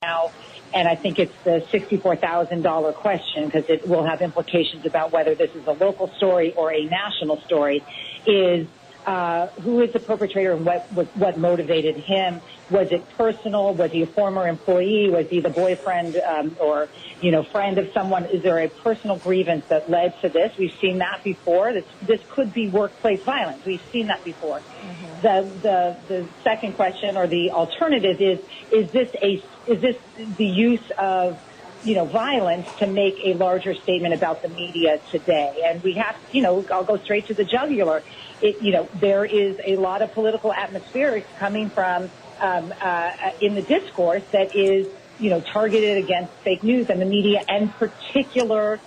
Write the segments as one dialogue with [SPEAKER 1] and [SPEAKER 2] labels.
[SPEAKER 1] now, and I think it's the $64,000 question, because it will have implications about whether this is a local story or a national story, is who is the perpetrator and what motivated him? Was it personal? Was he a former employee? Was he the boyfriend or friend of someone? Is there a personal grievance that led to this? We've seen that before. This could be workplace violence. We've seen that before. Mm-hmm. The second question, or the alternative, is this the use of violence to make a larger statement about the media today? And we have, I'll go straight to the jugular. There is a lot of political atmospherics coming from in the discourse that is, targeted against fake news and the media and particular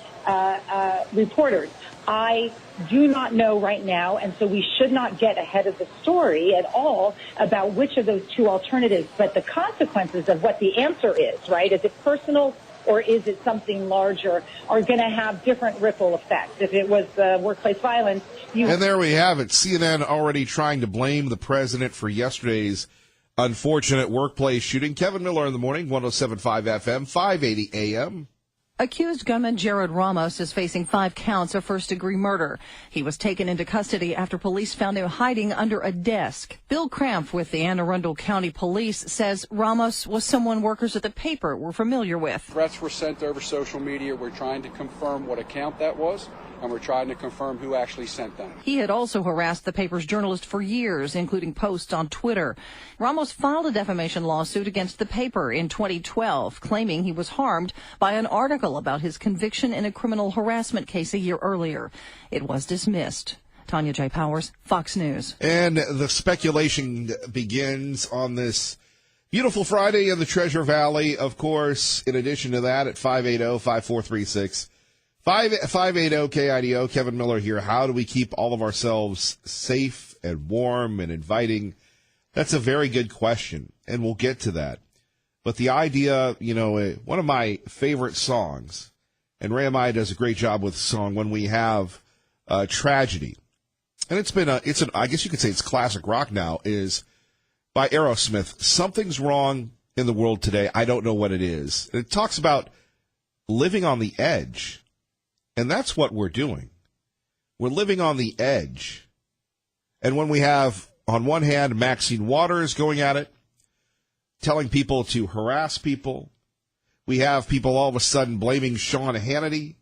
[SPEAKER 1] reporters. I do not know right now, and so we should not get ahead of the story at all about which of those two alternatives, but the consequences of what the answer is, right? Is it personal or is it something larger, are going to have different ripple effects. If it was workplace violence,
[SPEAKER 2] And there we have it. CNN already trying to blame the president for yesterday's unfortunate workplace shooting. Kevin Miller in the morning, 107.5 FM, 580 AM.
[SPEAKER 3] Accused gunman Jared Ramos is facing 5 counts of first-degree murder. He was taken into custody after police found him hiding under a desk. Bill Cramp with the Anne Arundel County Police says Ramos was someone workers at the paper were familiar with.
[SPEAKER 4] Threats were sent over social media. We're trying to confirm what account that was, and we're trying to confirm who actually sent them.
[SPEAKER 3] He had also harassed the paper's journalist for years, including posts on Twitter. Ramos filed a defamation lawsuit against the paper in 2012, claiming he was harmed by an article about his conviction in a criminal harassment case a year earlier. It was dismissed. Tanya J. Powers, Fox News.
[SPEAKER 2] And the speculation begins on this beautiful Friday in the Treasure Valley. Of course, in addition to that, at 580-5436. 580 KIDO, Kevin Miller here. How do we keep all of ourselves safe and warm and inviting? That's a very good question, and we'll get to that. But the idea, one of my favorite songs, and Ray Amaya does a great job with the song when we have tragedy, and I guess you could say it's classic rock now, is by Aerosmith. Something's wrong in the world today. I don't know what it is. And it talks about living on the edge. And that's what we're doing. We're living on the edge. And when we have, on one hand, Maxine Waters going at it, telling people to harass people, we have people all of a sudden blaming Sean Hannity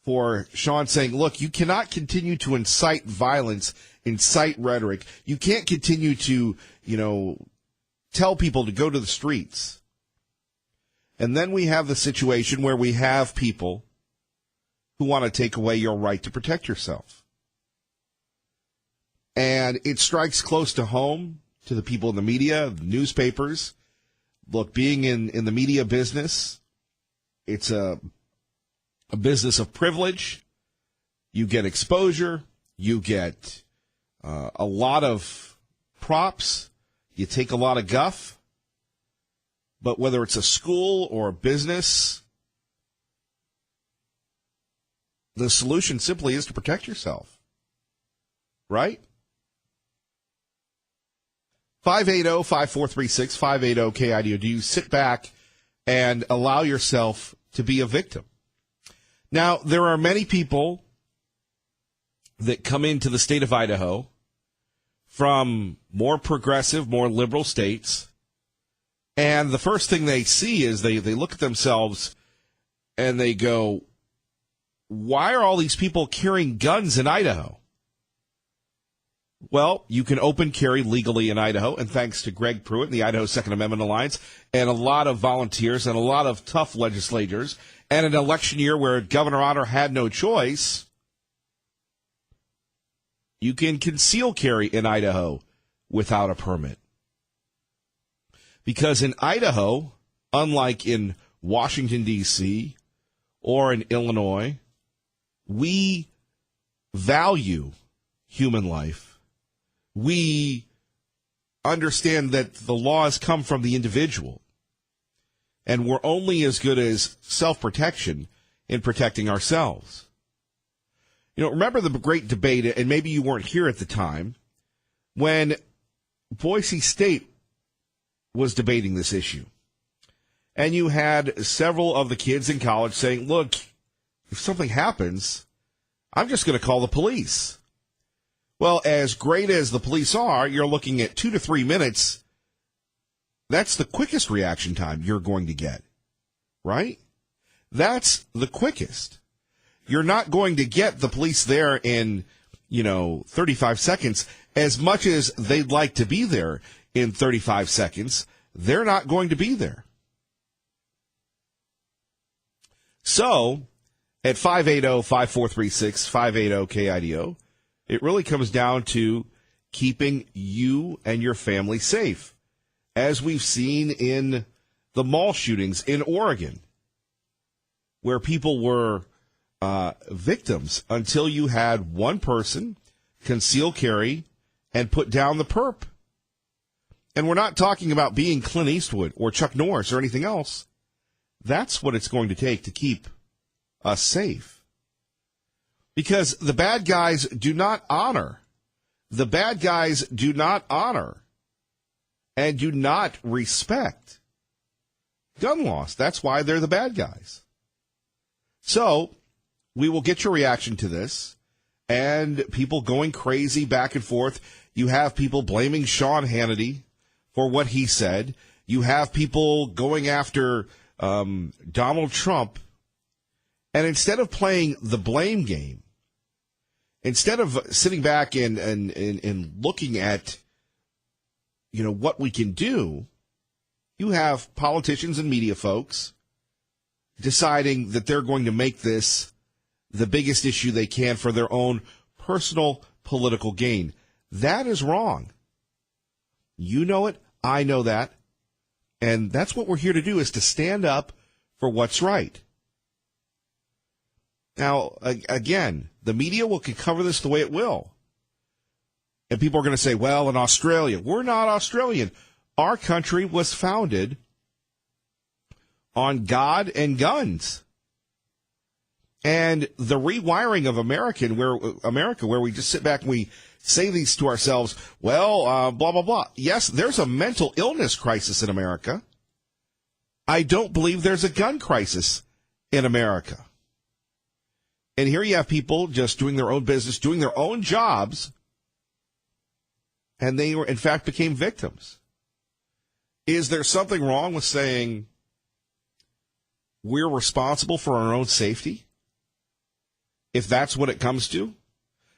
[SPEAKER 2] for Sean saying, look, you cannot continue to incite violence, incite rhetoric. You can't continue to, tell people to go to the streets. And then we have the situation where we have people who want to take away your right to protect yourself. And it strikes close to home to the people in the media, the newspapers. Look, being in the media business, it's a business of privilege. You get exposure. You get a lot of props. You take a lot of guff. But whether it's a school or a business, the solution simply is to protect yourself. Right? 580-5436, 580-KIDO. Do you sit back and allow yourself to be a victim? Now, there are many people that come into the state of Idaho from more progressive, more liberal states, and the first thing they see is they look at themselves and they go, why are all these people carrying guns in Idaho? Well, you can open carry legally in Idaho, and thanks to Greg Pruitt and the Idaho Second Amendment Alliance and a lot of volunteers and a lot of tough legislators and an election year where Governor Otter had no choice, you can conceal carry in Idaho without a permit. Because in Idaho, unlike in Washington, D.C., or in Illinois, we value human life. We understand that the laws come from the individual, and we're only as good as self-protection in protecting ourselves. Remember the great debate, and maybe you weren't here at the time, when Boise State was debating this issue. And you had several of the kids in college saying, look, if something happens, I'm just going to call the police. Well, as great as the police are, you're looking at 2 to 3 minutes. That's the quickest reaction time you're going to get, right? That's the quickest. You're not going to get the police there in, 35 seconds. As much as they'd like to be there in 35 seconds, they're not going to be there. So, at 580-5436, 580-KIDO, it really comes down to keeping you and your family safe, as we've seen in the mall shootings in Oregon, where people were victims until you had one person conceal carry and put down the perp. And we're not talking about being Clint Eastwood or Chuck Norris or anything else. That's what it's going to take to keep us safe. Because the bad guys do not honor. The bad guys do not honor and do not respect gun laws. That's why they're the bad guys. So, we will get your reaction to this, and people going crazy back and forth. You have people blaming Sean Hannity for what he said. You have people going after Donald Trump. And instead of playing the blame game, instead of sitting back and looking at, what we can do, you have politicians and media folks deciding that they're going to make this the biggest issue they can for their own personal political gain. That is wrong. You know it. I know that. And that's what we're here to do, is to stand up for what's right. Now, again, the media will cover this the way it will. And people are going to say, well, in Australia, we're not Australian. Our country was founded on God and guns. And the rewiring of America, where we just sit back and we say these to ourselves, well, blah, blah, blah. Yes, there's a mental illness crisis in America. I don't believe there's a gun crisis in America. And here you have people just doing their own business, doing their own jobs, and they, in fact, became victims. Is there something wrong with saying we're responsible for our own safety? If that's what it comes to?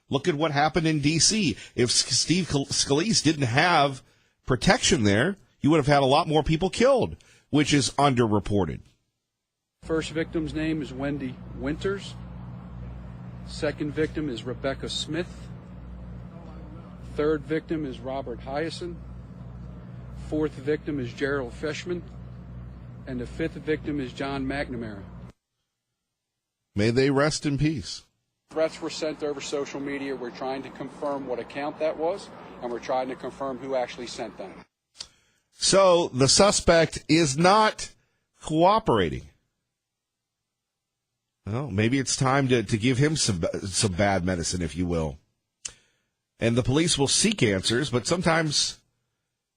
[SPEAKER 2] Look at what happened in D.C. If Steve Scalise didn't have protection there, you would have had a lot more people killed, which is underreported.
[SPEAKER 4] First victim's name is Wendy Winters. Second victim is Rebecca Smith. Third victim is Robert Hyacin. Fourth victim is Gerald Fishman. And the fifth victim is John McNamara.
[SPEAKER 2] May they rest in peace.
[SPEAKER 4] Threats were sent over social media. We're trying to confirm what account that was, and we're trying to confirm who actually sent them.
[SPEAKER 2] So the suspect is not cooperating. Well, maybe it's time to give him some bad medicine, if you will. And the police will seek answers, but sometimes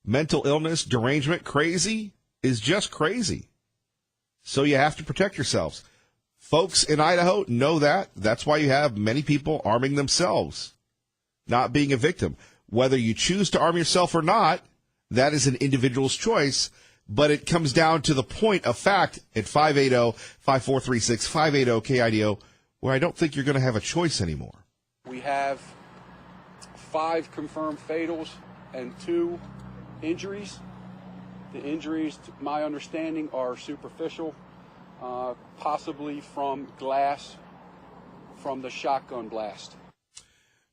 [SPEAKER 2] mental illness, derangement, crazy is just crazy. So you have to protect yourselves. Folks in Idaho know that. That's why you have many people arming themselves, not being a victim. Whether you choose to arm yourself or not, that is an individual's choice. But it comes down to the point of fact at 580-5436, 580-KIDO, where I don't think you're going to have a choice anymore.
[SPEAKER 4] We have 5 confirmed fatals and 2 injuries. The injuries, to my understanding, are superficial, possibly from glass from the shotgun blast.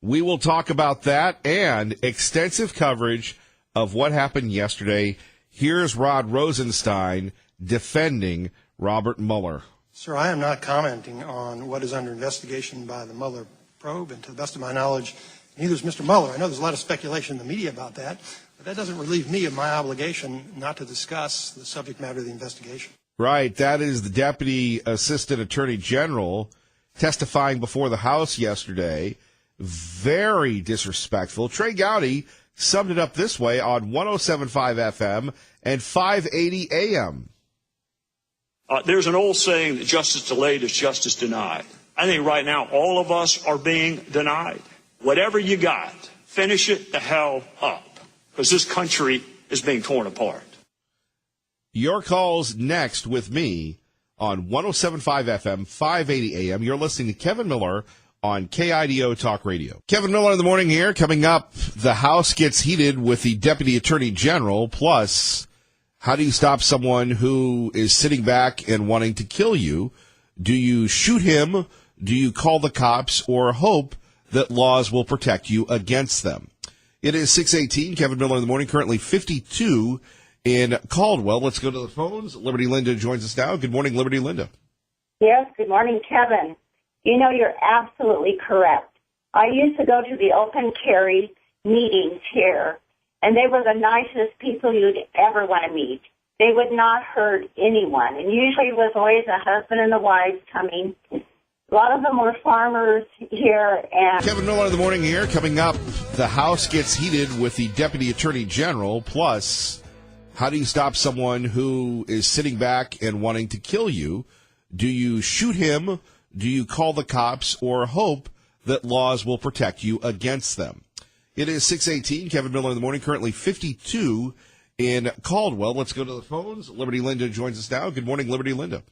[SPEAKER 2] We will talk about that and extensive coverage of what happened yesterday. Here's Rod Rosenstein defending Robert Mueller.
[SPEAKER 5] Sir, I am not commenting on what is under investigation by the Mueller probe, and to the best of my knowledge, neither is Mr. Mueller. I know there's a lot of speculation in the media about that, but that doesn't relieve me of my obligation not to discuss the subject matter of the investigation.
[SPEAKER 2] Right. That is the Deputy Assistant Attorney General testifying before the House yesterday. Very disrespectful. Trey Gowdy summed it up this way on 107.5 FM and 580 AM.
[SPEAKER 6] There's an old saying that justice delayed is justice denied. I think right now all of us are being denied. Whatever you got, finish it the hell up, because this country is being torn apart.
[SPEAKER 2] Your calls next with me on 107.5 FM, 580 AM. You're listening to Kevin Miller on KIDO Talk Radio. Kevin Miller in the morning here. Coming up, the House gets heated with the Deputy Attorney General. Plus, how do you stop someone who is sitting back and wanting to kill you? Do you shoot him? Do you call the cops or hope that laws will protect you against them? It is 6:18. Kevin Miller in the morning, currently 52 in Caldwell. Let's go to the phones. Liberty Linda joins us now. Good morning, Liberty Linda.
[SPEAKER 7] Yes, good morning, Kevin. You know, you're absolutely correct. I used to go to the open carry meetings here, and they were the nicest people you'd ever want to meet. They would not hurt anyone, and usually it was always a husband and a wife coming. A lot of them were farmers here. And
[SPEAKER 2] Kevin Miller in the morning here. Coming up, the House gets heated with the Deputy Attorney General. Plus, how do you stop someone who is sitting back and wanting to kill you? Do you shoot him? Do you call the cops or hope that laws will protect you against them? It is 6:18. Kevin Miller in the morning, currently 52 in Caldwell. Let's go to the phones. Liberty Linda joins us now. Good morning, Liberty Linda.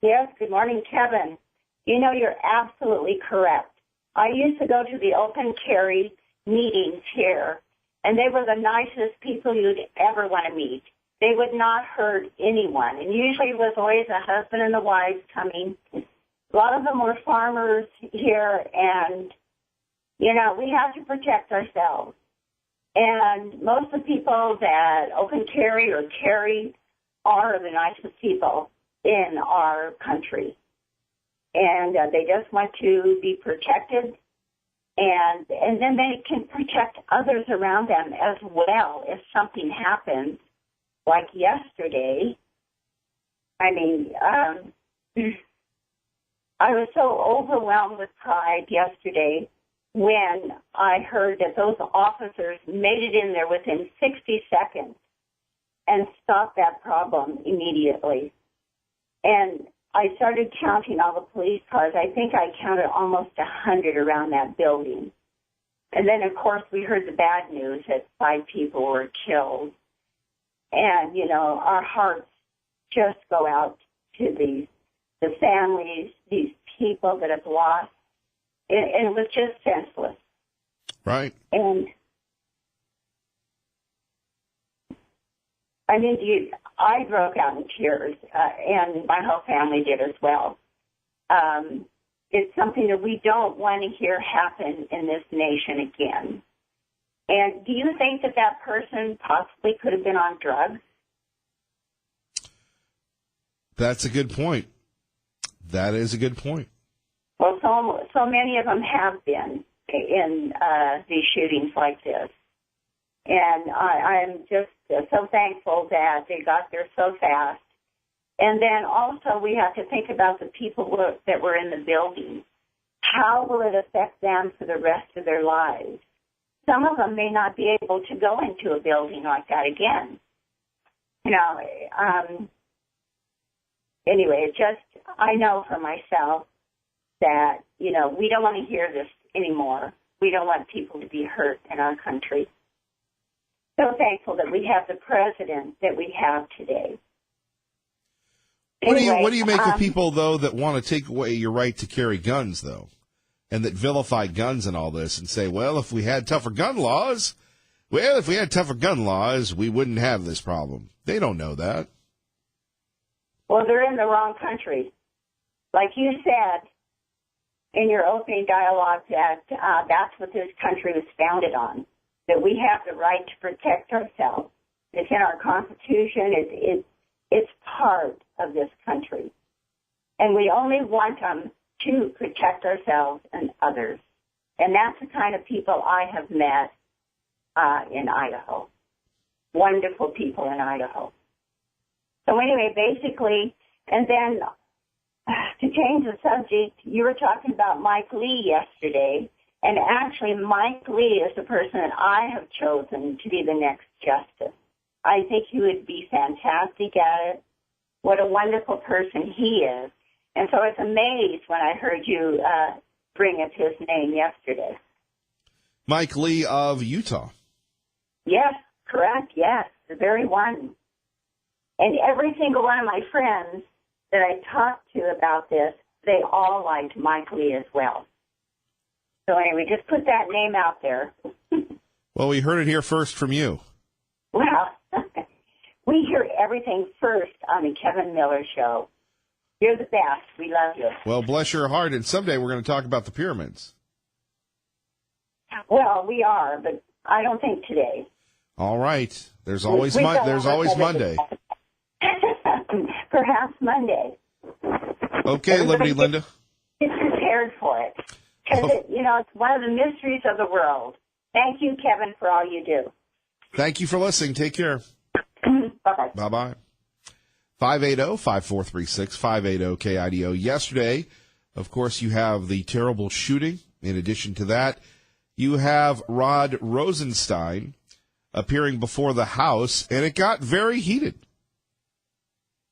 [SPEAKER 7] Yes, good morning, Kevin. You know, you're absolutely correct. I used to go to the open carry meetings here, and they were the nicest people you'd ever want to meet. They would not hurt anyone, and usually it was always a husband and a wife coming. A lot of them were farmers here, and, you know, we have to protect ourselves. And most of the people that open carry or carry are the nicest people in our country. And they just want to be protected, and then they can protect others around them as well if something happens, like yesterday. I mean, I was so overwhelmed with pride yesterday when I heard that those officers made it in there within 60 seconds and stopped that problem immediately. And I started counting all the police cars. I think I counted almost 100 around that building. And then, of course, we heard the bad news that 5 people were killed. And, you know, our hearts just go out to the families, these people that have lost. And it was just senseless.
[SPEAKER 2] Right.
[SPEAKER 7] And, I mean, I broke out in tears, and my whole family did as well. It's something that we don't want to hear happen in this nation again. And do you think that that person possibly could have been on drugs?
[SPEAKER 2] That's a good point. That is a good point.
[SPEAKER 7] Well, so many of them have been in these shootings like this. And I'm just so thankful that they got there so fast. And then also we have to think about the people that were in the building. How will it affect them for the rest of their lives? Some of them may not be able to go into a building like that again. You know, anyway, I know for myself that, you know, we don't want to hear this anymore. We don't want people to be hurt in our country. So thankful that we have the president that we have today. Anyway,
[SPEAKER 2] what do you make of people, though, that want to take away your right to carry guns, though, and that vilify guns and all this and say, well, if we had tougher gun laws, we wouldn't have this problem. They don't know that.
[SPEAKER 7] Well, they're in the wrong country. Like you said in your opening dialogue, that that's what this country was founded on, that we have the right to protect ourselves. It's in our Constitution. It's part of this country. And we only want them to protect ourselves and others. And that's the kind of people I have met in Idaho. Wonderful people in Idaho. So anyway, basically, and then to change the subject, you were talking about Mike Lee yesterday. And actually, Mike Lee is the person that I have chosen to be the next justice. I think he would be fantastic at it. what a wonderful person he is. And so I was amazed when I heard you bring up his name yesterday.
[SPEAKER 2] Mike Lee of Utah.
[SPEAKER 7] Yes, correct, yes, the very one. And every single one of my friends that I talked to about this, they all liked Mike Lee as well. So anyway, just put that name out there.
[SPEAKER 2] Well, we heard it here first from you.
[SPEAKER 7] Well, we hear everything first on the Kevin Miller Show. You're the best. We love you.
[SPEAKER 2] Well, bless your heart, and someday we're going to talk about the pyramids.
[SPEAKER 7] Well, we are, but I don't think today.
[SPEAKER 2] All right. There's always Monday.
[SPEAKER 7] Perhaps Monday.
[SPEAKER 2] Okay, Liberty Linda.
[SPEAKER 7] Get prepared for it. Because, it's one of the mysteries of the world. Thank you, Kevin, for all you do.
[SPEAKER 2] Thank you for listening. Take care.
[SPEAKER 7] Bye-bye.
[SPEAKER 2] Bye-bye. 580-5436, 580-KIDO. Yesterday, of course, you have the terrible shooting. In addition to that, you have Rod Rosenstein appearing before the House, and it got very heated.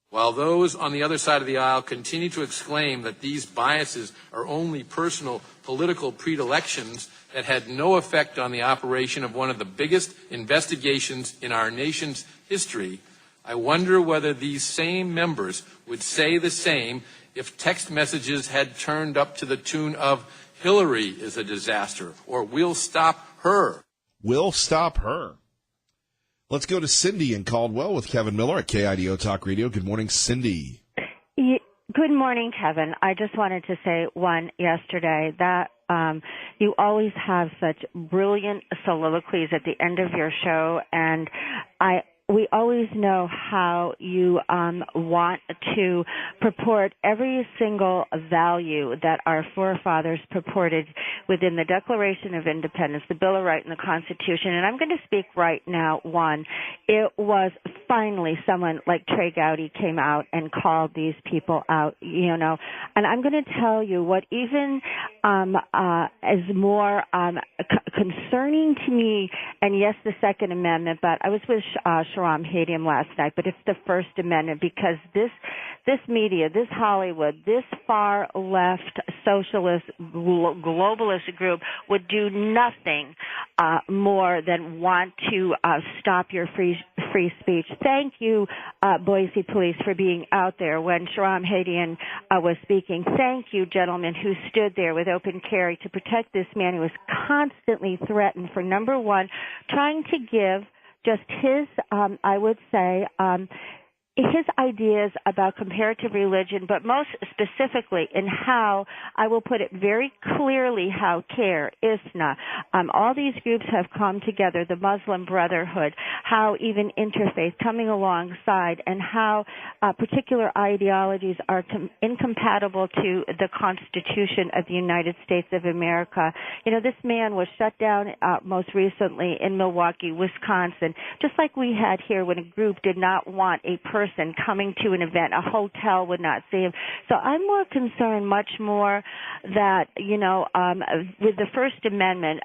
[SPEAKER 8] While those on the other side of the aisle continue to exclaim that these biases are only personal political predilections that had no effect on the operation of one of the biggest investigations in our nation's history, I wonder whether these same members would say the same if text messages had turned up to the tune of "Hillary is a disaster" or "We'll stop her."
[SPEAKER 2] We'll stop her. Let's go to Cindy in Caldwell with Kevin Miller at KIDO Talk Radio. Good morning, Cindy.
[SPEAKER 9] Good morning, Kevin. I just wanted to say yesterday that you always have such brilliant soliloquies at the end of your show, and we always know how you want to purport every single value that our forefathers purported within the Declaration of Independence, the Bill of Rights, and the Constitution. And I'm going to speak right now. One, it was finally someone like Trey Gowdy came out and called these people out, and I'm going to tell you what even is more concerning to me, and yes, the Second Amendment, but I was with Shahram Hadiam last night, but it's the First Amendment, because this media, this Hollywood, this far left socialist globalist group would do nothing more than want to stop your free speech. Thank you, Boise Police, for being out there when Shahram Hadian was speaking. Thank you, gentlemen, who stood there with open carry to protect this man who was constantly threatened for, number one, trying to give just his, I would say, his ideas about comparative religion, but most specifically in how, I will put it very clearly, how CARE, ISNA, all these groups have come together, the Muslim Brotherhood, how even interfaith coming alongside, and how particular ideologies are incompatible to the Constitution of the United States of America. This man was shut down most recently in Milwaukee, Wisconsin, just like we had here when a group did not want a person coming to an event. A hotel would not see him. So I'm more concerned much more that, with the First Amendment,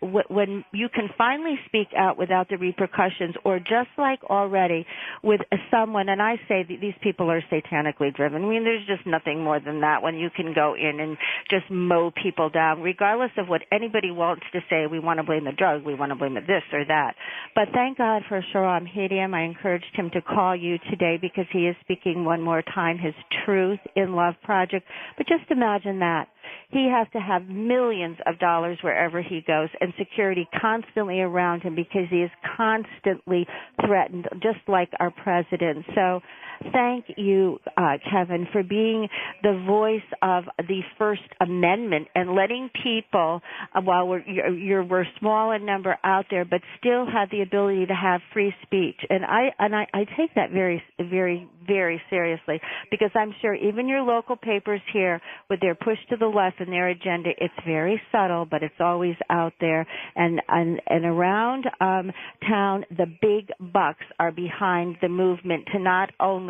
[SPEAKER 9] when you can finally speak out without the repercussions, or just like already with someone, and I say that these people are satanically driven. I mean, there's just nothing more than that when you can go in and just mow people down, regardless of what anybody wants to say. We want to blame the drug. We want to blame it this or that. But thank God for Shahram Hadiam. I encouraged him to call you today because he is speaking one more time his Truth in Love project. But just imagine that. He has to have millions of dollars wherever he goes and security constantly around him because he is constantly threatened, just like our president. So thank you, Kevin, for being the voice of the First Amendment and letting people, while we're small in number out there, but still have the ability to have free speech. And I take that very, very, very seriously, because I'm sure even your local papers here, with their push to the left and their agenda, it's very subtle, but it's always out there. And around town, the big bucks are behind the movement to not only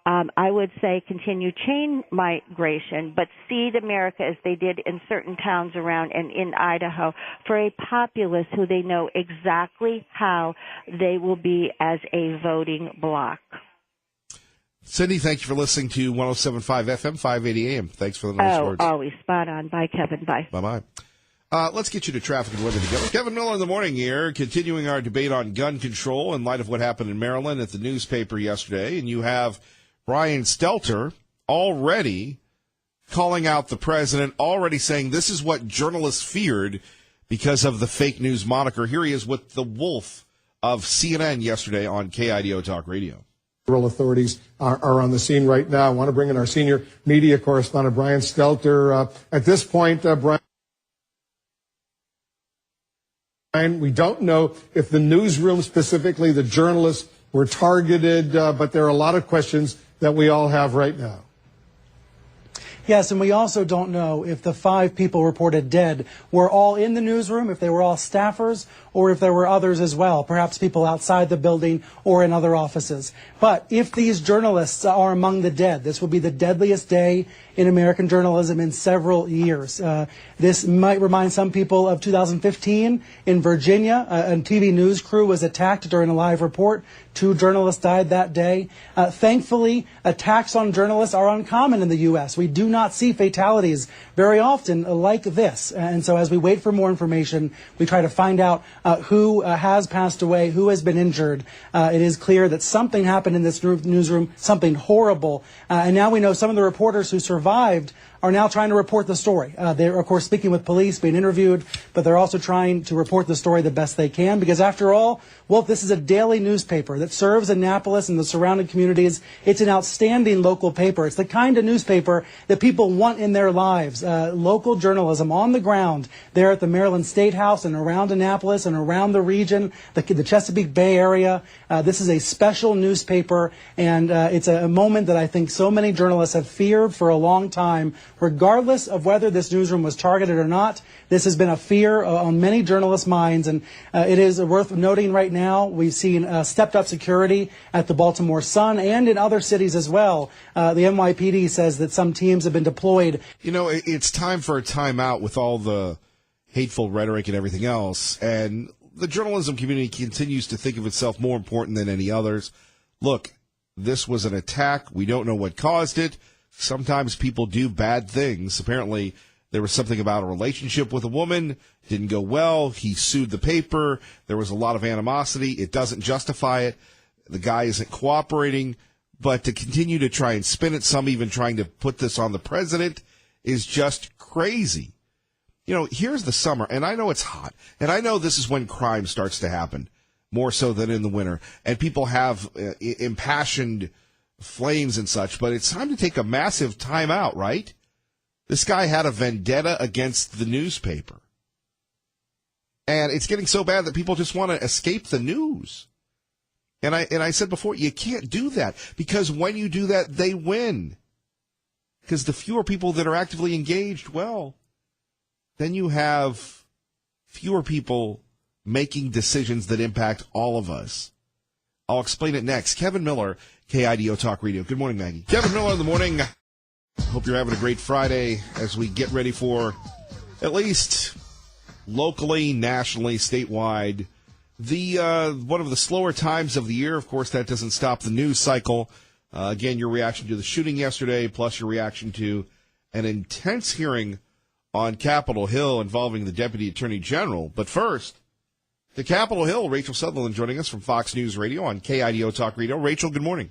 [SPEAKER 9] I would say continue chain migration, but seed America as they did in certain towns around and in Idaho for a populace who they know exactly how they will be as a voting bloc.
[SPEAKER 2] Cindy, thank you for listening to 107.5 FM, 580 AM. Thanks for the nice words.
[SPEAKER 9] Always spot on. Bye, Kevin. Bye.
[SPEAKER 2] Bye-bye. Let's get you to traffic and weather together. Kevin Miller in the morning here, continuing our debate on gun control in light of what happened in Maryland at the newspaper yesterday. And you have Brian Stelter already calling out the president, already saying this is what journalists feared because of the fake news moniker. Here he is with the wolf of CNN yesterday on KIDO Talk Radio.
[SPEAKER 10] Federal authorities are on the scene right now. I want to bring in our senior media correspondent, Brian Stelter. At this point, Brian, we don't know if the newsroom, specifically the journalists, were targeted, but there are a lot of questions that we all have right now.
[SPEAKER 11] Yes, and we also don't know if the 5 people reported dead were all in the newsroom, if they were all staffers, or if there were others as well, perhaps people outside the building or in other offices. But if these journalists are among the dead, this will be the deadliest day in American journalism in several years. This might remind some people of 2015 in Virginia. A TV news crew was attacked during a live report. 2 journalists died that day. Thankfully, attacks on journalists are uncommon in the U.S. We do not see fatalities very often like this. And so as we wait for more information, we try to find out who has passed away, who has been injured. It is clear that something happened in this newsroom, something horrible. And now we know some of the reporters who survived are now trying to report the story. They're, of course, speaking with police, being interviewed, but they're also trying to report the story the best they can because, after all, Wolf, this is a daily newspaper that serves Annapolis and the surrounding communities. It's an outstanding local paper. It's the kind of newspaper that people want in their lives. Local journalism on the ground there at the Maryland State House and around Annapolis and around the region, the Chesapeake Bay area. This is a special newspaper, and it's a moment that I think so many journalists have feared for a long time. Regardless of whether this newsroom was targeted or not, this has been a fear on many journalists' minds, and it is worth noting right now we've seen stepped-up security at the Baltimore Sun and in other cities as well. The NYPD says that some teams have been deployed.
[SPEAKER 2] You know, it's time for a timeout with all the hateful rhetoric and everything else, and the journalism community continues to think of itself more important than any others. Look, this was an attack. We don't know what caused it. Sometimes people do bad things. Apparently, there was something about a relationship with a woman, didn't go well. He sued the paper. There was a lot of animosity. It doesn't justify it. The guy isn't cooperating. But to continue to try and spin it, some even trying to put this on the president, is just crazy. You know, here's the summer, and I know it's hot, and I know this is when crime starts to happen, more so than in the winter, and people have impassioned flames and such, but it's time to take a massive time out, right? This guy had a vendetta against the newspaper. And it's getting so bad that people just want to escape the news. And I said before, you can't do that, because when you do that, they win. Because the fewer people that are actively engaged, well, then you have fewer people making decisions that impact all of us. I'll explain it next. Kevin Miller, KIDO Talk Radio. Good morning, Maggie. Kevin Miller in the morning. Hope you're having a great Friday as we get ready for, at least locally, nationally, statewide, the one of the slower times of the year. Of course, that doesn't stop the news cycle. Again, your reaction to the shooting yesterday, plus your reaction to an intense hearing on Capitol Hill involving the Deputy Attorney General. But first, to Capitol Hill, Rachel Sutherland joining us from Fox News Radio on KIDO Talk Radio. Rachel, good morning.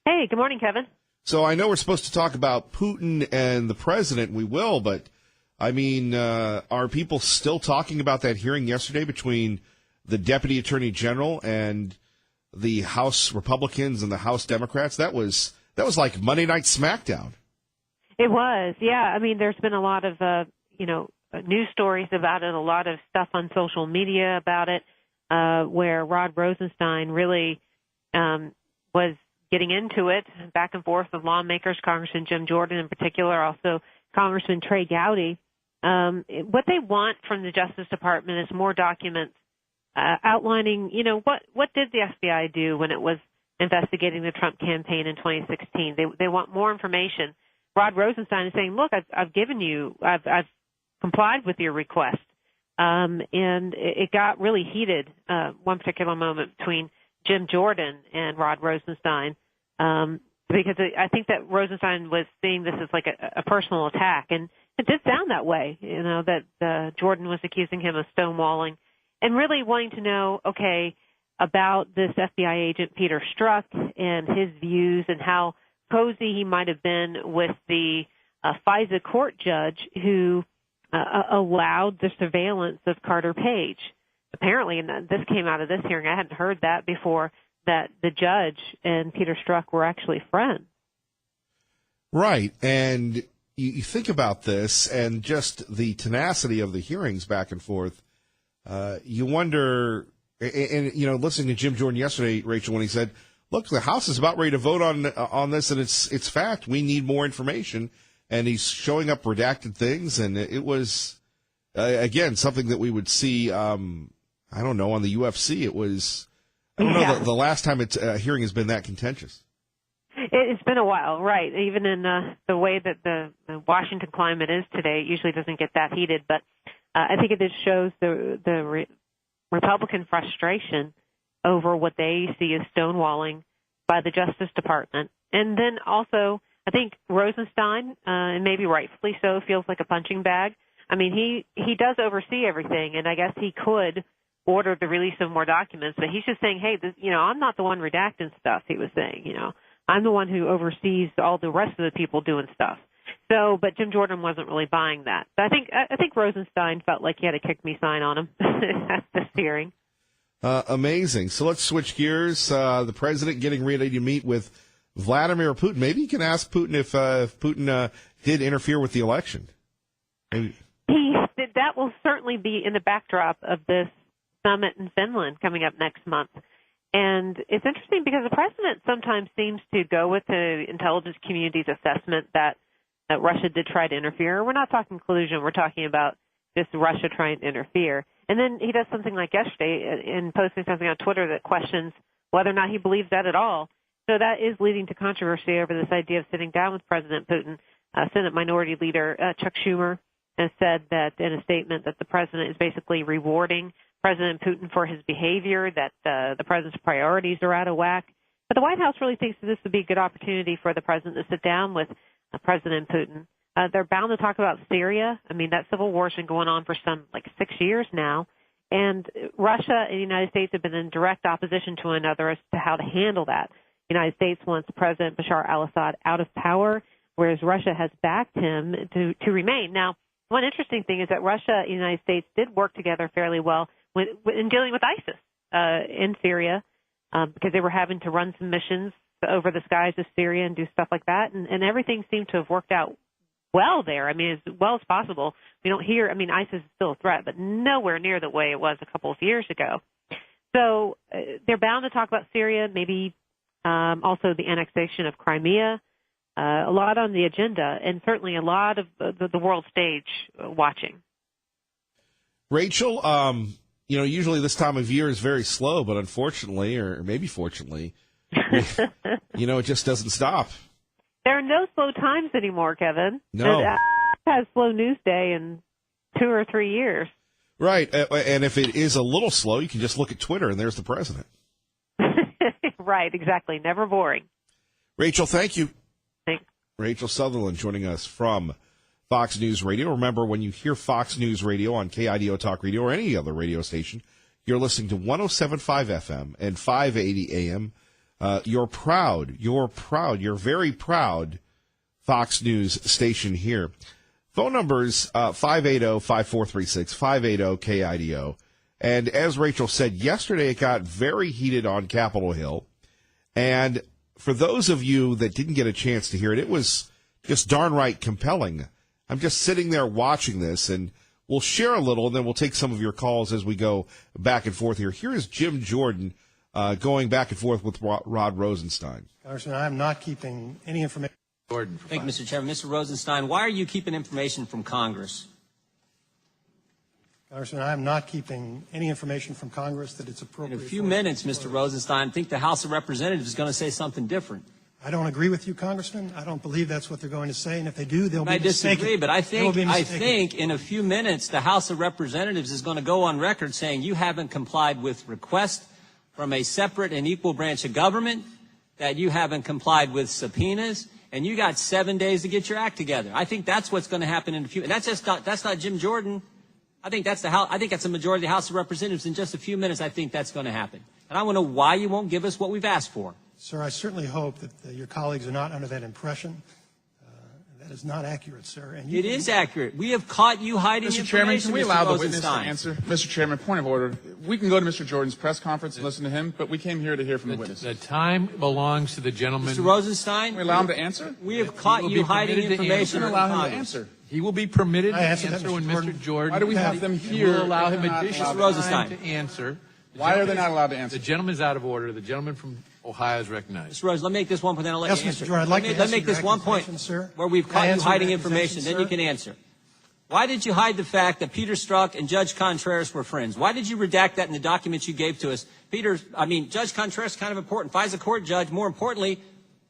[SPEAKER 12] Hey, good morning, Kevin.
[SPEAKER 2] So I know we're supposed to talk about Putin and the president. We will, but, I mean, are people still talking about that hearing yesterday between the Deputy Attorney General and the House Republicans and the House Democrats? That was like Monday Night Smackdown. It
[SPEAKER 12] was, yeah. I mean, there's been a lot of, news stories about it, a lot of stuff on social media about it, where Rod Rosenstein really was getting into it, back and forth with lawmakers, Congressman Jim Jordan in particular, also Congressman Trey Gowdy. What they want from the Justice Department is more documents outlining, what did the FBI do when it was investigating the Trump campaign in 2016? They want more information. Rod Rosenstein is saying, look, I've given you, I've complied with your request. And it got really heated, one particular moment between Jim Jordan and Rod Rosenstein. because I think that Rosenstein was seeing this as like a personal attack, and it did sound that way, that Jordan was accusing him of stonewalling and really wanting to know, okay, about this FBI agent Peter Strzok and his views and how cozy he might have been with the FISA court judge who allowed the surveillance of Carter Page. Apparently, and this came out of this hearing, I hadn't heard that before, that the judge and Peter Strzok were actually friends.
[SPEAKER 2] Right, and you think about this and just the tenacity of the hearings back and forth, you wonder, and listening to Jim Jordan yesterday, Rachel, when he said, look, the House is about ready to vote on this, and it's fact. We need more information. And he's showing up redacted things, and it was, again, something that we would see, I don't know, on the UFC. It was, I don't know, the last time a hearing has been that contentious.
[SPEAKER 12] It's been a while, right. Even in the way that the Washington climate is today, it usually doesn't get that heated. But I think it just shows the Republican frustration over what they see as stonewalling by the Justice Department. And then also, I think Rosenstein, and maybe rightfully so, feels like a punching bag. I mean, he does oversee everything, and I guess he could order the release of more documents, but he's just saying, hey, I'm not the one redacting stuff, he was saying, I'm the one who oversees all the rest of the people doing stuff. So, but Jim Jordan wasn't really buying that. But I think Rosenstein felt like he had a kick me sign on him at this hearing.
[SPEAKER 2] Amazing. So let's switch gears. The president getting ready to meet with Vladimir Putin. Maybe you can ask Putin if Putin did interfere with the election. Maybe.
[SPEAKER 12] That will certainly be in the backdrop of this summit in Finland coming up next month. And it's interesting because the president sometimes seems to go with the intelligence community's assessment that Russia did try to interfere. We're not talking collusion. We're talking about just Russia trying to interfere. And then he does something like yesterday in posting something on Twitter that questions whether or not he believes that at all. So that is leading to controversy over this idea of sitting down with President Putin. Senate Minority Leader Chuck Schumer has said that in a statement that the president is basically rewarding President Putin for his behavior, that the president's priorities are out of whack. But the White House really thinks that this would be a good opportunity for the president to sit down with President Putin. They're bound to talk about Syria. I mean, that civil war has been going on for 6 years now. And Russia and the United States have been in direct opposition to one another as to how to handle that. The United States wants President Bashar al-Assad out of power, whereas Russia has backed him to remain. Now, one interesting thing is that Russia and the United States did work together fairly well in dealing with ISIS in Syria because they were having to run some missions over the skies of Syria and do stuff like that, and everything seemed to have worked out well there. I mean, as well as possible. We don't hear, ISIS is still a threat, but nowhere near the way it was a couple of years ago. So they're bound to talk about Syria, maybe also the annexation of Crimea, a lot on the agenda, and certainly a lot of the world stage watching.
[SPEAKER 2] Rachel, usually this time of year is very slow, but unfortunately, or maybe fortunately, it just doesn't stop.
[SPEAKER 12] There are no slow times anymore, Kevin.
[SPEAKER 2] No.
[SPEAKER 12] It has slow news day in 2 or 3 years.
[SPEAKER 2] Right. And if it is a little slow, you can just look at Twitter and there's the president.
[SPEAKER 12] Right, exactly. Never boring.
[SPEAKER 2] Rachel, thank you.
[SPEAKER 12] Thanks.
[SPEAKER 2] Rachel Sutherland joining us from Fox News Radio. Remember, when you hear Fox News Radio on KIDO Talk Radio or any other radio station, you're listening to 107.5 FM and 580 AM. You're very proud Fox News station here. Phone numbers 580-5436, 580-KIDO. And as Rachel said, yesterday it got very heated on Capitol Hill. And for those of you that didn't get a chance to hear it, it was just darn right compelling. I'm just sitting there watching this, and we'll share a little, and then we'll take some of your calls as we go back and forth here. Here is Jim Jordan going back and forth with Rod Rosenstein.
[SPEAKER 5] Congressman, I am not keeping any information.
[SPEAKER 8] Jordan.
[SPEAKER 13] Thank you, Mr. Chairman. Mr. Rosenstein, why are you keeping information from Congress?
[SPEAKER 5] Congressman, I am not keeping any information from Congress that it's appropriate.
[SPEAKER 13] In a few minutes, Mr. Rosenstein, I think the House of Representatives is going to say something different.
[SPEAKER 5] I don't agree with you, Congressman. I don't believe that's what they're going to say, and if they do, they'll be mistaken.
[SPEAKER 13] I disagree, but I think in a few minutes the House of Representatives is going to go on record saying you haven't complied with requests from a separate and equal branch of government, that you haven't complied with subpoenas, and you got 7 days to get your act together. I think that's what's going to happen in a few. And that's not Jim Jordan. I think that's a majority of the House of Representatives. In just a few minutes, I think that's going to happen. And I want to know why you won't give us what we've asked for.
[SPEAKER 5] Sir, I certainly hope that your colleagues are not under that impression. That is not accurate, sir. And
[SPEAKER 13] it is accurate. We have caught you hiding
[SPEAKER 14] Mr.
[SPEAKER 13] information.
[SPEAKER 14] Chairman, can we allow the witness to
[SPEAKER 13] Rosenstein.
[SPEAKER 14] answer? Mr. Chairman, point of order. We can go to Mr. Jordan's press conference and listen to him, but we came here to hear from the witness.
[SPEAKER 15] The time belongs to the gentleman.
[SPEAKER 13] Mr. Rosenstein,
[SPEAKER 14] can we allow him to answer?
[SPEAKER 13] We have caught you hiding information.
[SPEAKER 14] Allow him to answer.
[SPEAKER 15] He will be permitted to answer when Mr. Jordan.
[SPEAKER 14] Why do we have them here?
[SPEAKER 15] We'll allow him additional
[SPEAKER 13] Rosenstein
[SPEAKER 15] time to answer.
[SPEAKER 14] Why are they not allowed to answer?
[SPEAKER 15] The gentleman's out of order. The gentleman from Ohio is recognized.
[SPEAKER 13] Mr. Rose, let me make this one point, then I'll let you answer.
[SPEAKER 5] Mr. Jordan, I'd like to
[SPEAKER 13] let me make this one point
[SPEAKER 5] sir.
[SPEAKER 13] where we've caught you hiding information, then you can answer. Why did you hide the fact that Peter Strzok and Judge Contreras were friends? Why did you redact that in the documents you gave to us? Judge Contreras is kind of important. FISA court judge, more importantly,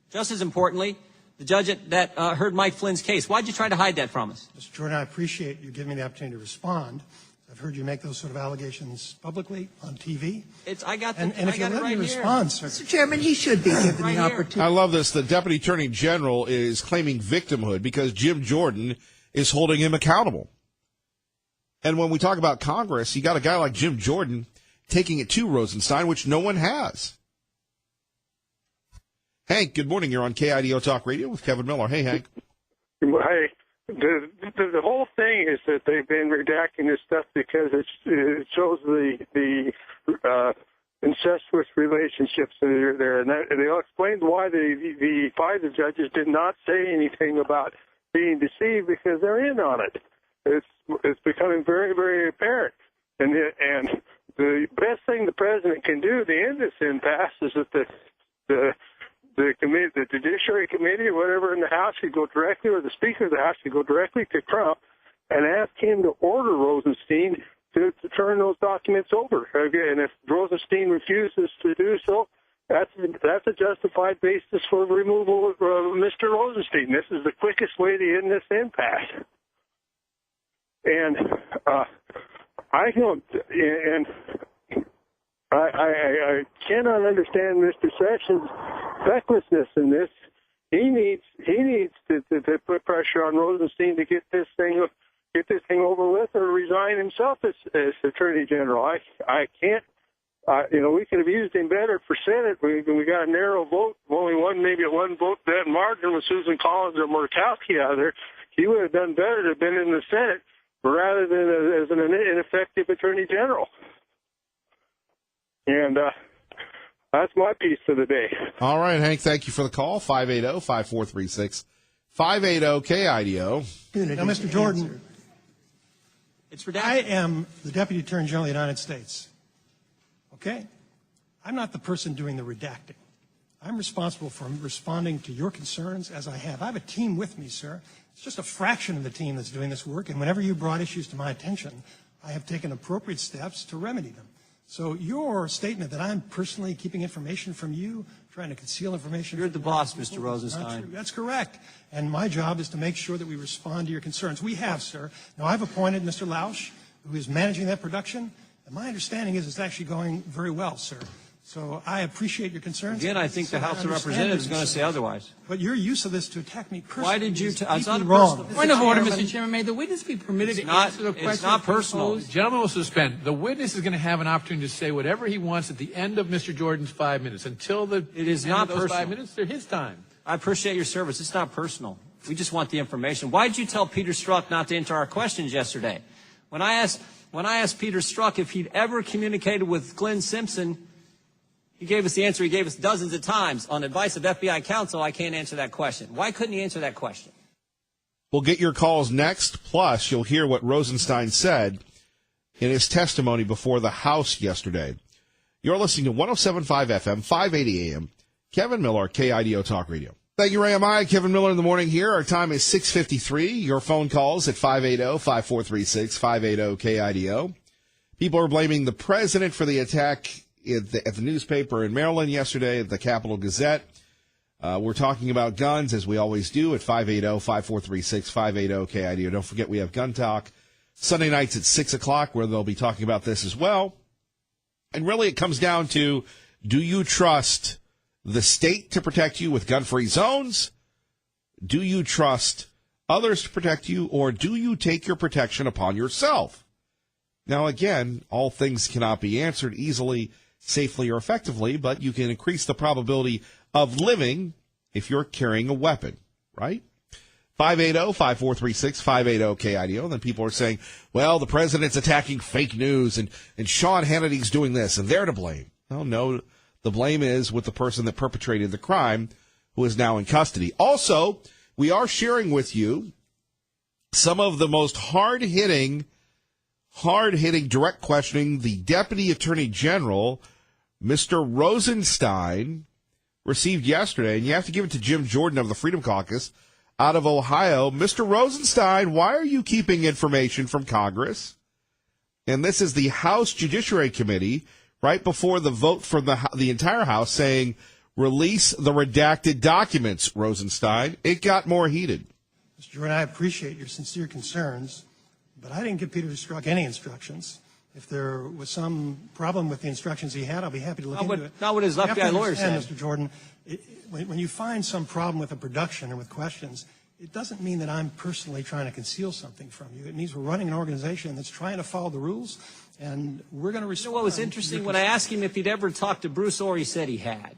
[SPEAKER 13] just as importantly, the judge that heard Mike Flynn's case. Why did you try to hide that from us?
[SPEAKER 5] Mr. Jordan, I appreciate you giving me the opportunity to respond. I've heard you make those sort of allegations publicly on TV.
[SPEAKER 13] I got
[SPEAKER 5] if you let me respond, sir.
[SPEAKER 16] Mr. Chairman, he should be given the opportunity.
[SPEAKER 2] I love this. The Deputy Attorney General is claiming victimhood because Jim Jordan is holding him accountable. And when we talk about Congress, you got a guy like Jim Jordan taking it to Rosenstein, which no one has. Hank, good morning. You're on KIDO Talk Radio with Kevin Miller. Hey, Hank.
[SPEAKER 17] Hey. The whole thing is that they've been redacting this stuff because it shows the incestuous relationships that are there, and they'll explain why the FISA judges did not say anything about being deceived because they're in on it. It's becoming very, very apparent, and the best thing the president can do to end this impasse is that the Judiciary Committee or whatever in the House should go directly, or the Speaker of the House should go directly to Trump and ask him to order Rosenstein to turn those documents over. And if Rosenstein refuses to do so, that's a justified basis for removal of Mr. Rosenstein. This is the quickest way to end this impasse. And I cannot understand Mr. Sessions' recklessness in this. He needs to put pressure on Rosenstein to get this thing over with, or resign himself as Attorney General. I can't. We could have used him better for Senate. We got a narrow vote, only maybe one vote that margin with Susan Collins or Murkowski out there. He would have done better to have been in the Senate rather than as an ineffective Attorney General. And that's my piece for the day.
[SPEAKER 2] All right, Hank, thank you for the call. 580-5436. 580-KIDO.
[SPEAKER 5] Now, Mr. Jordan,
[SPEAKER 13] it's redacted.
[SPEAKER 5] I am the Deputy Attorney General of the United States. Okay? I'm not the person doing the redacting. I'm responsible for responding to your concerns as I have. I have a team with me, sir. It's just a fraction of the team that's doing this work, and whenever you brought issues to my attention, I have taken appropriate steps to remedy them. So your statement that I'm personally keeping information from you, trying to conceal information.
[SPEAKER 13] You're the boss, Mr. Rosenstein.
[SPEAKER 5] That's correct. And my job is to make sure that we respond to your concerns. We have, sir. Now, I've appointed Mr. Lausch, who is managing that production, and my understanding is it's actually going very well, sir. So I appreciate your concerns.
[SPEAKER 13] Again, I think the House of Representatives is going to say otherwise.
[SPEAKER 5] But your use of this to attack me personally
[SPEAKER 13] Why did you
[SPEAKER 5] is
[SPEAKER 13] it's not
[SPEAKER 5] wrong.
[SPEAKER 15] Point of order, Mr. Chairman. May the witness be permitted to answer the question?
[SPEAKER 13] It's not personal.
[SPEAKER 15] The gentleman will suspend. The witness is going to have an opportunity to say whatever he wants at the end of Mr. Jordan's 5 minutes. Until the
[SPEAKER 13] it is
[SPEAKER 15] end
[SPEAKER 13] not
[SPEAKER 15] of those
[SPEAKER 13] personal.
[SPEAKER 15] 5 minutes, they're his time.
[SPEAKER 13] I appreciate your service. It's not personal. We just want the information. Why did you tell Peter Strzok not to enter our questions yesterday? When I asked Peter Strzok if he'd ever communicated with Glenn Simpson, he gave us the answer he gave us dozens of times. On advice of FBI counsel, I can't answer that question. Why couldn't he answer that question?
[SPEAKER 2] We'll get your calls next. Plus, you'll hear what Rosenstein said in his testimony before the House yesterday. You're listening to 107.5 FM, 580 AM. Kevin Miller, KIDO Talk Radio. Thank you, Ray Amaya. Kevin Miller in the morning here. Our time is 6:53. Your phone calls at 580-5436, 580-KIDO. People are blaming the president for the attack at the newspaper in Maryland yesterday, at the Capital Gazette. We're talking about guns, as we always do, at 580-5436, 580-KIDO. Don't forget, we have Gun Talk Sunday nights at 6 o'clock, where they'll be talking about this as well. And really, it comes down to, do you trust the state to protect you with gun-free zones? Do you trust others to protect you, or do you take your protection upon yourself? Now, again, all things cannot be answered easily, safely, or effectively, but you can increase the probability of living if you're carrying a weapon, right? 580-5436, 580-KIDO. Then people are saying, well, the president's attacking fake news, and Sean Hannity's doing this, and they're to blame. Well, no, the blame is with the person that perpetrated the crime, who is now in custody. Also, we are sharing with you some of the most hard-hitting direct questioning the Deputy Attorney General, Mr. Rosenstein, received yesterday. And you have to give it to Jim Jordan of the Freedom Caucus out of Ohio. Mr. Rosenstein, why are you keeping information from Congress? And this is the House Judiciary Committee right before the vote from the entire House saying, release the redacted documents, Rosenstein. It got more heated.
[SPEAKER 5] Mr. Jordan, I appreciate your sincere concerns, but I didn't give Peter Strzok any instructions. If there was some problem with the instructions he had, I'll be happy to look into it.
[SPEAKER 13] Not what his FBI lawyer said.
[SPEAKER 5] Mr. Jordan, when you find some problem with a production or with questions, it doesn't mean that I'm personally trying to conceal something from you. It means we're running an organization that's trying to follow the rules, and we're going to respond.
[SPEAKER 13] You know what was interesting? When I asked him if he'd ever talked to Bruce Ohr, he said he had.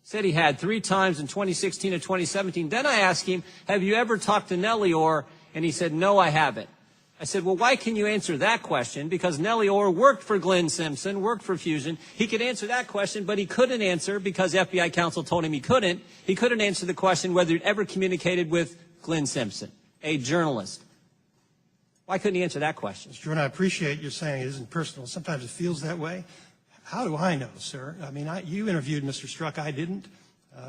[SPEAKER 13] Said he had 3 times in 2016 and 2017. Then I asked him, have you ever talked to Nellie Ohr? And he said, no, I haven't. I said, well, why can you answer that question? Because Nellie Ohr worked for Glenn Simpson, worked for Fusion. He could answer that question, but he couldn't answer because FBI counsel told him he couldn't. He couldn't answer the question whether he'd ever communicated with Glenn Simpson, a journalist. Why couldn't he answer that question?
[SPEAKER 5] Mr. Jordan, I appreciate you saying it isn't personal. Sometimes it feels that way. How do I know, sir? I mean, you interviewed Mr. Strzok. I didn't,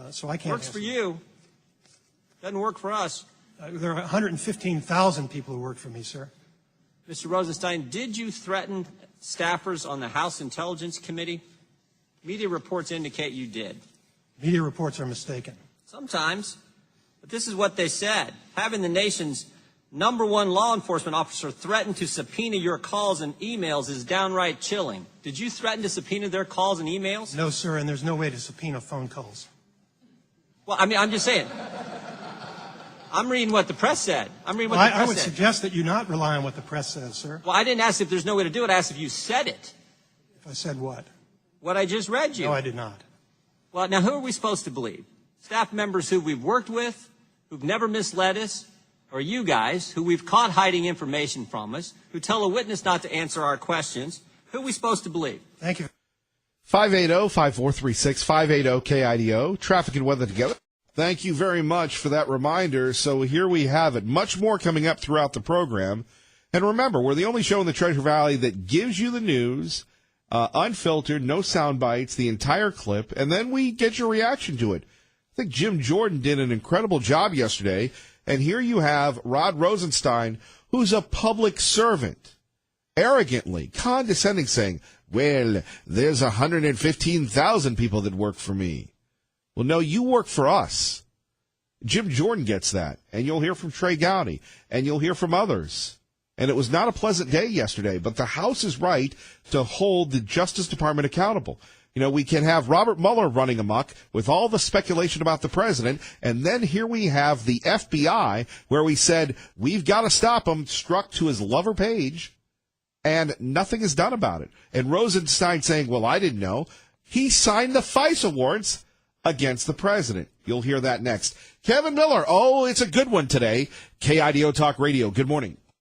[SPEAKER 5] so I can't.
[SPEAKER 13] Works for you. Doesn't work for us.
[SPEAKER 5] There are 115,000 people who work for me, sir.
[SPEAKER 13] Mr. Rosenstein, did you threaten staffers on the House Intelligence Committee? Media reports indicate you did.
[SPEAKER 5] Media reports are mistaken.
[SPEAKER 13] Sometimes. But this is what they said. Having the nation's #1 law enforcement officer threaten to subpoena your calls and emails is downright chilling. Did you threaten to subpoena their calls and emails?
[SPEAKER 5] No, sir, and there's no way to subpoena phone calls.
[SPEAKER 13] Well, I mean, I'm just saying. I'm reading what the press said. I'm reading what the press said.
[SPEAKER 5] I would suggest that you not rely on what the press says, sir.
[SPEAKER 13] Well, I didn't ask if there's no way to do it. I asked if you said it.
[SPEAKER 5] If I said what?
[SPEAKER 13] What I just read you.
[SPEAKER 5] No, I did not.
[SPEAKER 13] Well, now who are we supposed to believe? Staff members who we've worked with, who've never misled us, or you guys, who we've caught hiding information from us, who tell a witness not to answer our questions? Who are we supposed to believe?
[SPEAKER 5] Thank you.
[SPEAKER 2] 580-5436, 580-KIDO, traffic and weather together. Thank you very much for that reminder. So here we have it. Much more coming up throughout the program. And remember, we're the only show in the Treasure Valley that gives you the news, unfiltered, no sound bites, the entire clip, and then we get your reaction to it. I think Jim Jordan did an incredible job yesterday. And here you have Rod Rosenstein, who's a public servant, arrogantly, condescending, saying, well, there's 115,000 people that work for me. Well, no, you work for us. Jim Jordan gets that, and you'll hear from Trey Gowdy, and you'll hear from others. And it was not a pleasant day yesterday, but the House is right to hold the Justice Department accountable. You know, we can have Robert Mueller running amok with all the speculation about the president, and then here we have the FBI, where we said, we've got to stop him, struck to his lover page, and nothing is done about it. And Rosenstein saying, well, I didn't know. He signed the FISA warrants against the president. You'll hear that next. Kevin Miller, oh, it's a good one today. KIDO Talk Radio, good morning.